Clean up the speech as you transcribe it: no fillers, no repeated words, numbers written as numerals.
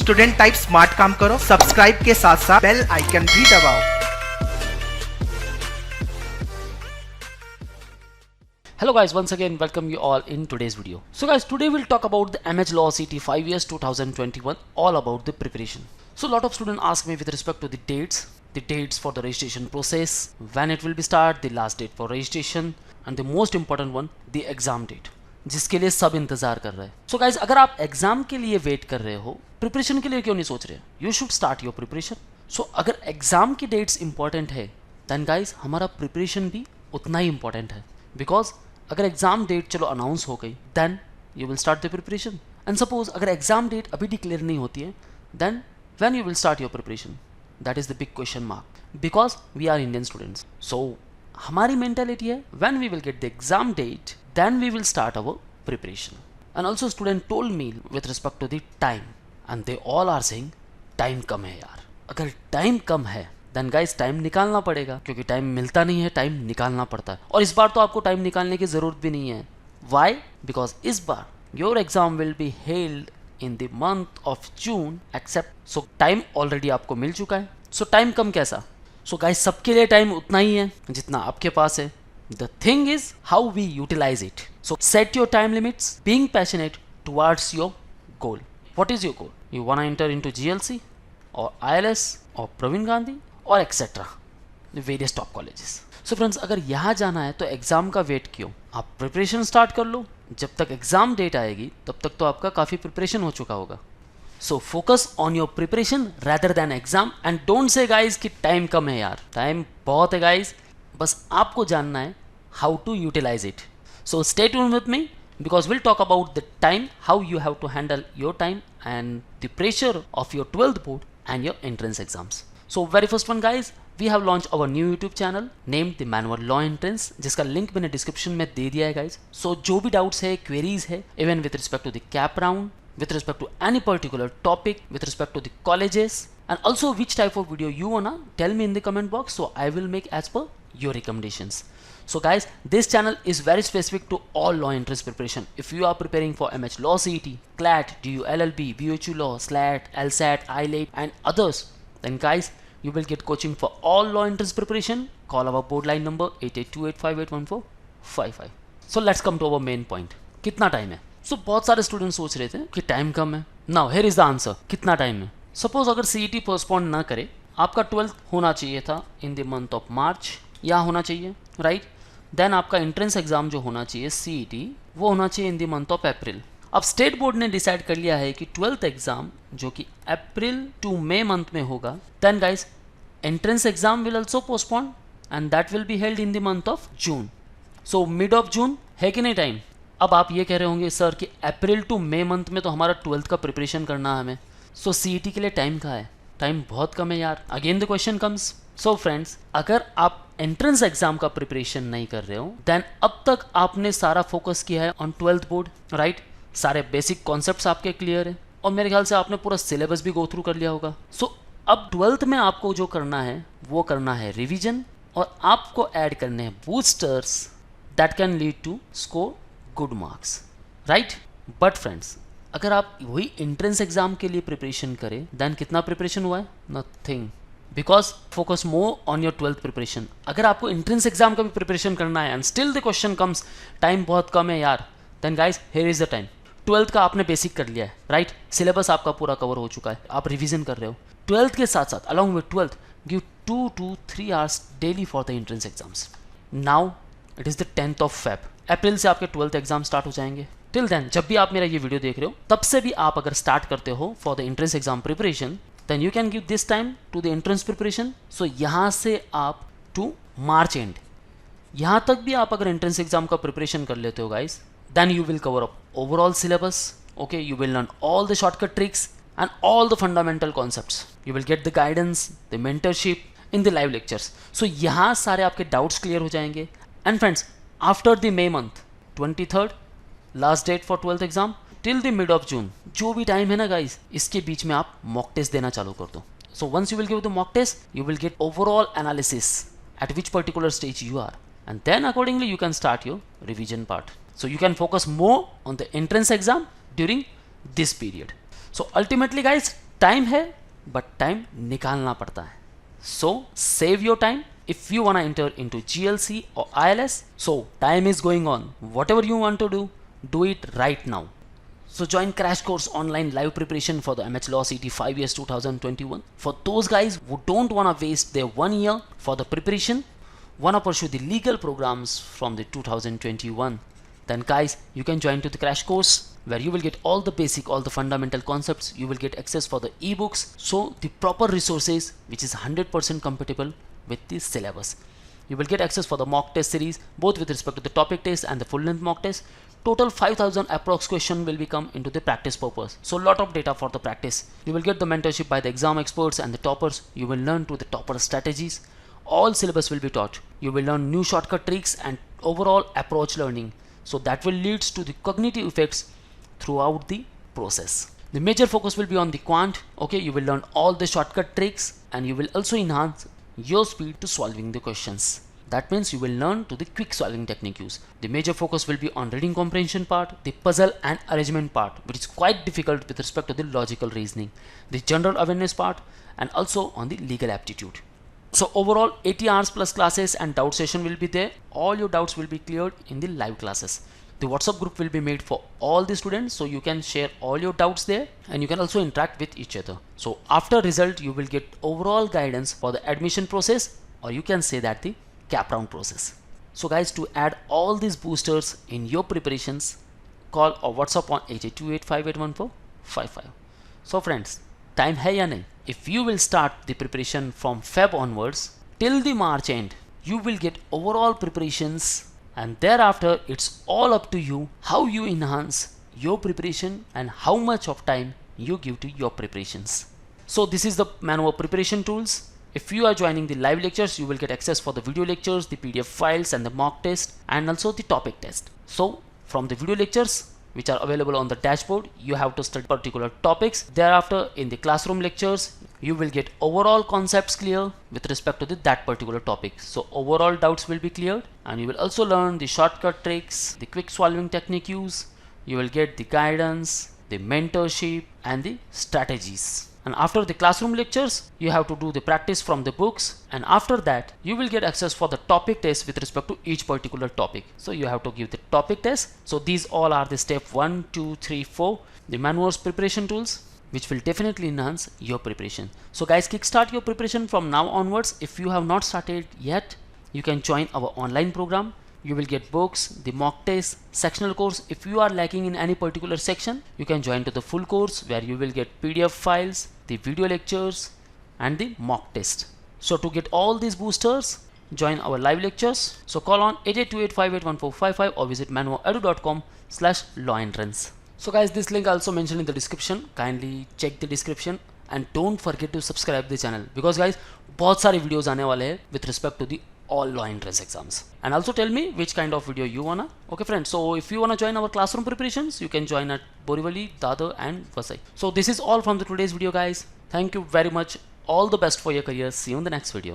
Student type smart काम करो, subscribe के साथ साथ बेल आइकन भी दबाओ। Hello guys, once again welcome you all in today's video. So guys, today we'll talk about the MH Law CT 5 years 2021, all about the preparation. So a lot of students ask me with respect to the dates for the registration process, when it will be start, the last date for registration, and the most important one, the exam date, जिसके लिए सब इंतजार कर रहे हैं. So guys, अगर आप exam के लिए वेट कर रहे हो, प्रिपरेशन के लिए क्यों नहीं सोच रहे? You should start your preparation. So अगर एग्जाम की डेट्स इंपॉर्टेंट है, then guys हमारा प्रिपरेशन भी उतना ही इंपॉर्टेंट है, बिकॉज अगर एग्जाम डेट चलो अनाउंस हो गई, then you will start the preparation. And suppose अगर एग्जाम डेट अभी डिक्लेयर नहीं होती है, then when you will start your preparation, that is the big question mark, because we are Indian students. So हमारी mentality है when we will get the exam date, then we will start our preparation. And also student told me with respect to the time, and they all are saying time कम है यार. अगर time कम है then guys time निकालना पड़ेगा, क्योंकि time मिलता नहीं है, टाइम निकालना पड़ता है. और इस बार तो आपको टाइम निकालने की ज़रूरत भी नहीं है. वाई? बिकॉज इस बार your exam will be held in the month of June except. So time already आपको मिल चुका है. सो टाइम कम कैसा? सो गाइस सबके लिए टाइम उतना ही है जितना आपके पास है. The thing is how we utilize it. So set your time limits, being passionate towards your goal. What is your goal? You want to enter into GLC और आईएलएस और प्रवीण गांधी और etcetera various top colleges. So friends, अगर यहाँ जाना है तो exam का wait क्यों? आप प्रिपरेशन स्टार्ट कर लो. जब तक एग्जाम डेट आएगी तब तक तो आपका काफ़ी प्रिपरेशन हो चुका होगा. So focus on your preparation rather than exam, and don't say guys कि टाइम कम है यार. टाइम बहुत है गाइज, बस आपको जानना है how to utilize it. So stay tuned with me, because we'll talk about the time, how you have to handle your time and the pressure of your 12th board and your entrance exams. So very first one guys, we have launched our new YouTube channel named the Manual Law Entrance, जिसका link मैंने description में दे दिया है guys. So जो भी doubts है, queries है, even with respect to the cap round, with respect to any particular topic, with respect to the colleges, and also which type of video you wanna tell me in the comment box, so I will make as per your recommendations. So guys, this channel is very specific to all law entrance preparation. If you are preparing for MH Law CET, CLAT, DU LLB, BHU Law, SLAT, LSAT, ILAT and others, then guys, you will get coaching for all law entrance preparation. Call our board line number 8828581455. So let's come to our main point. कितना time है? So बहुत सारे student सोच रहे थे कि time कम है. Now here is the answer. कितना टाइम है? Suppose अगर CET पोस्टपोन ना करे, आपका 12th होना चाहिए था इन द मंथ ऑफ मार्च, या होना चाहिए राइट. देन आपका एंट्रेंस एग्जाम जो होना चाहिए CET, वो होना चाहिए इन द मंथ ऑफ अप्रैल. अब स्टेट बोर्ड ने डिसाइड कर लिया है कि 12th एग्जाम जो कि अप्रैल टू मई मंथ में होगा, then guys entrance exam will also postpone and that will be held in the month of June. So mid of June है कि नहीं टाइम? अब आप ये कह रहे होंगे सर कि अप्रैल टू मई मंथ में तो हमारा 12th का प्रिपरेशन करना है हमें, सो CET के लिए टाइम कहाँ है? टाइम बहुत कम है यार. Again the question comes. So friends, अगर आप एंट्रेंस एग्जाम का प्रिपरेशन नहीं कर रहे हो, देन अब तक आपने सारा फोकस किया है ऑन 12th बोर्ड राइट. सारे बेसिक कॉन्सेप्ट्स आपके क्लियर है और मेरे ख्याल से आपने पूरा सिलेबस भी गो थ्रू कर लिया होगा. सो अब 12th में आपको जो करना है वो करना है रिवीजन, और आपको ऐड करने हैं boosters that can lead to score good marks right. But friends, अगर आप वही एंट्रेंस एग्जाम के लिए प्रिपरेशन करें, देन कितना प्रिपरेशन हुआ है? Nothing. Because focus more on your 12th preparation. अगर आपको एंट्रेंस एग्जाम का भी प्रिपरेशन करना है and still the question comes time बहुत कम है यार, then guys here is the time. 12th का आपने बेसिक कर लिया है राइट. सिलेबस आपका पूरा कवर हो चुका है, आप रिवीजन कर रहे हो. 12th के साथ साथ along with 12th give 2 to 3 hours daily for the entrance exams. Now it is the 10th of Feb. अप्रैल से आपके 12th एग्जाम स्टार्ट हो जाएंगे. टिल देन जब भी आप मेरा ये वीडियो देख रहे हो, तब से भी आप अगर स्टार्ट करते हो for the entrance exam preparation, then you can give this time to the entrance preparation. So यहाँ से आप to March end, यहाँ तक भी आप अगर entrance exam का preparation कर लेते हो guys, then you will cover up overall syllabus. Okay, you will learn all the shortcut tricks and all the fundamental concepts. You will get the guidance, the mentorship in the live lectures. So यहाँ सारे आपके doubts clear हो जाएंगे. And friends, after the May month, 23rd, last date for 12th exam, till the mid of जून, जो भी time है ना guys, इसके बीच में आप मॉक टेस्ट देना चालू कर दो. So once you will give the mock test, you will get overall analysis at which particular stage you are, and then accordingly you can start your revision part. So you can focus more on the entrance exam during this period. So ultimately guys, time है but time निकालना पड़ता है. So save your time if you wanna enter into GLC or ILS. So time is going on. Whatever you want to do it right now. So join Crash Course online live preparation for the MH Law CT 5 years 2021. For those guys who don't wanna waste their 1 year for the preparation, wanna pursue the legal programs from the 2021, then guys you can join to the Crash Course where you will get all the basic, all the fundamental concepts. You will get access for the ebooks, so the proper resources which is 100% compatible with the syllabus. You will get access for the mock test series both with respect to the topic test and the full length mock test. Total 5000 approx question will be come into the practice purpose, so lot of data for the practice. You will get the mentorship by the exam experts and the toppers. You will learn to the topper strategies. All syllabus will be taught. You will learn new shortcut tricks and overall approach learning, so that will leads to the cognitive effects throughout the process. The major focus will be on the quant. Okay, you will learn all the shortcut tricks and you will also enhance your speed to solving the questions. That means you will learn to the quick solving technique use. The major focus will be on reading comprehension part, the puzzle and arrangement part, which is quite difficult with respect to the logical reasoning, the general awareness part, and also on the legal aptitude. So overall 80 hours plus classes and doubt session will be there. All your doubts will be cleared in the live classes. The WhatsApp group will be made for all the students, so you can share all your doubts there and you can also interact with each other. So after result you will get overall guidance for the admission process, or you can say that the cap round process. So guys, to add all these boosters in your preparations, call or WhatsApp on 8828581455. So friends, time hai ya nahi? If you will start the preparation from Feb onwards till the March end, you will get overall preparations, and thereafter it's all up to you how you enhance your preparation and how much of time you give to your preparations. So this is the manual preparation tools. If you are joining the live lectures, you will get access for the video lectures, the PDF files and the mock test, and also the topic test. So from the video lectures which are available on the dashboard, you have to study particular topics. Thereafter in the classroom lectures you will get overall concepts clear with respect to that particular topic, so overall doubts will be cleared, and you will also learn the shortcut tricks, the quick solving technique use. You will get the guidance, the mentorship and the strategies. And after the classroom lectures you have to do the practice from the books, and after that you will get access for the topic test with respect to each particular topic. So you have to give the topic test. So these all are the step 1, 2, 3, 4, the manuals preparation tools, which will definitely enhance your preparation. So guys, kickstart your preparation from now onwards. If you have not started yet, you can join our online program. You will get books, the mock test, sectional course. If you are lacking in any particular section, you can join to the full course where you will get PDF files, the video lectures and the mock test. So to get all these boosters, join our live lectures. So call on 8828581455 or visit manualedu.com/lawentrance. So guys, this link also mentioned in the description. Kindly check the description and don't forget to subscribe the channel, because guys बहुत सारे videos आने वाले हैं with respect to the all law entrance exams. And also tell me which kind of video you wanna. Okay friends, so if you wanna join our classroom preparations, you can join at Borivali, Dadar and Vasai. So this is all from the today's video guys. Thank you very much. All the best for your career. See you in the next video.